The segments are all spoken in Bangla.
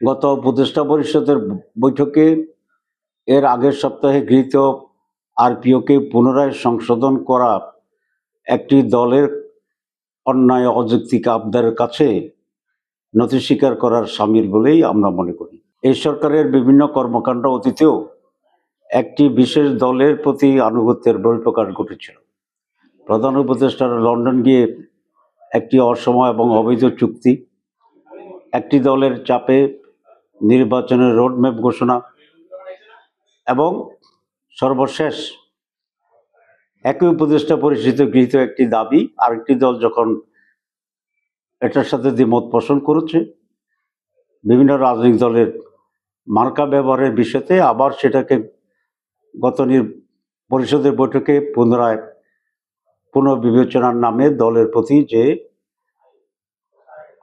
গত উপদেষ্টা পরিষদের বৈঠকে এর আগের সপ্তাহে গৃহীত আরপিওকে পুনরায় সংশোধন করা একটি দলের অন্যায় অযৌক্তিক আবদারের কাছে নথি স্বীকার করার শামিল বলেই আমরা মনে করি। এই সরকারের বিভিন্ন কর্মকাণ্ড অতীতেও একটি বিশেষ দলের প্রতি আনুগত্যের বহিঃপ্রকাশ ঘটেছিল। প্রধান উপদেষ্টার লন্ডন গিয়ে একটি অসময় এবং অবৈধ চুক্তি, একটি দলের চাপে নির্বাচনের রোডম্যাপ ঘোষণা এবং সর্বশেষ একই উপদেষ্টা পরিষদে গৃহীত একটি দাবি আরেকটি দল যখন এটার সাথে দ্বিমত পোষণ করেছে, বিভিন্ন রাজনৈতিক দলের মার্কা ব্যবহারের বিষয়তে আবার সেটাকে গত পরিষদের বৈঠকে পুনরায় পুনর্বিবেচনার নামে দলের প্রতি যে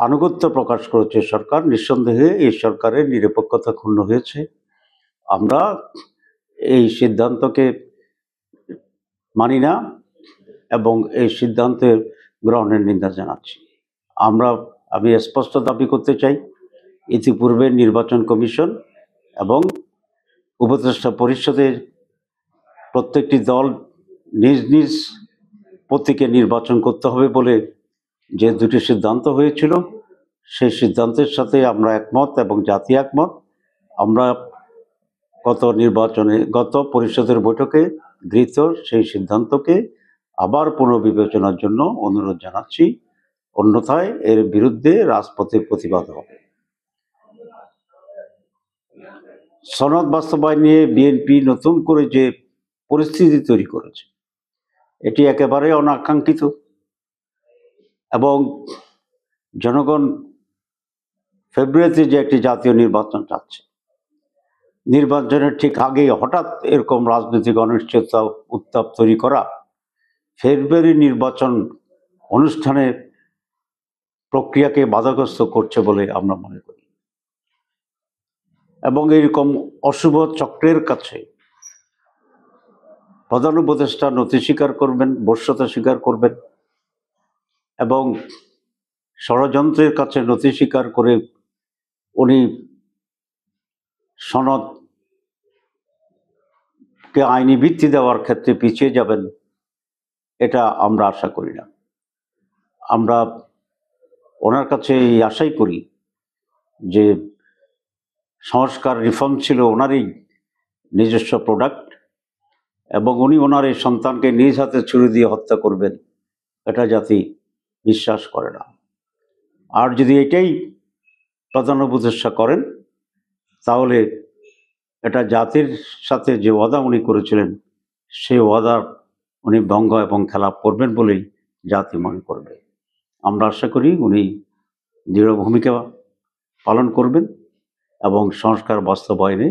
আনুগত্য প্রকাশ করেছে সরকার, নিঃসন্দেহে এই সরকারের নিরপেক্ষতা ক্ষুণ্ণ হয়েছে। আমরা এই সিদ্ধান্তকে মানি না এবং এই সিদ্ধান্তের গ্রহণের নিন্দা জানাচ্ছি। আমি স্পষ্ট দাবি করতে চাই, ইতিপূর্বে নির্বাচন কমিশন এবং উপদেষ্টা পরিষদের প্রত্যেকটি দল নিজ নিজ প্রতীকে নির্বাচন করতে হবে বলে যে দুটি সিদ্ধান্ত হয়েছিল, সেই সিদ্ধান্তের সাথে আমরা একমত এবং জাতি একমত। আমরা গত পরিষদের বৈঠকে গৃহীত সেই সিদ্ধান্তকে আবার পুনর্বিবেচনার জন্য অনুরোধ জানাচ্ছি, অন্যথায় এর বিরুদ্ধে রাজপথে প্রতিবাদ হবে। সনদ বাস্তবায়ন নিয়ে বিএনপি নতুন করে যে পরিস্থিতি তৈরি করেছে, এটি একেবারে অনাকাঙ্ক্ষিত এবং জনগণ ফেব্রুয়ারিতে যে একটি জাতীয় নির্বাচন চাচ্ছে, নির্বাচনের ঠিক আগেই হঠাৎ এরকম রাজনৈতিক অনিশ্চয়তা উত্তাপ তৈরি করা ফেব্রুয়ারি নির্বাচন অনুষ্ঠানের প্রক্রিয়াকে বাধাগ্রস্ত করছে বলে আমরা মনে করি এবং এইরকম অশুভ চক্রের কাছে প্রধান উপদেষ্টা নথি স্বীকার করবেন, বশ্যতা স্বীকার করবেন এবং ষড়যন্ত্রের কাছে নথি স্বীকার করে উনি সনদকে আইনি ভিত্তি দেওয়ার ক্ষেত্রে পিছিয়ে যাবেন, এটা আমরা আশা করি না। আমরা ওনার কাছে এই আশাই করি যে সংস্কার রিফর্ম ছিল ওনারই নিজস্ব প্রোডাক্ট এবং উনি ওনার এই সন্তানকে নিজ হাতে ছুরি দিয়ে হত্যা করবেন, এটা জাতি বিশ্বাস করে না। আর যদি এটাই প্রধান উপদেষ্টা করেন, তাহলে এটা জাতির সাথে যে ওয়াদা উনি করেছিলেন, সেই ওয়াদার উনি ভঙ্গ এবং খেলাপ করবেন বলেই জাতি মনে করবে। আমরা আশা করি উনি দৃঢ় ভূমিকা পালন করবেন এবং সংস্কার বাস্তবায়নে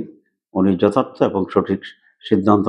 উনি যথার্থ এবং সঠিক সিদ্ধান্ত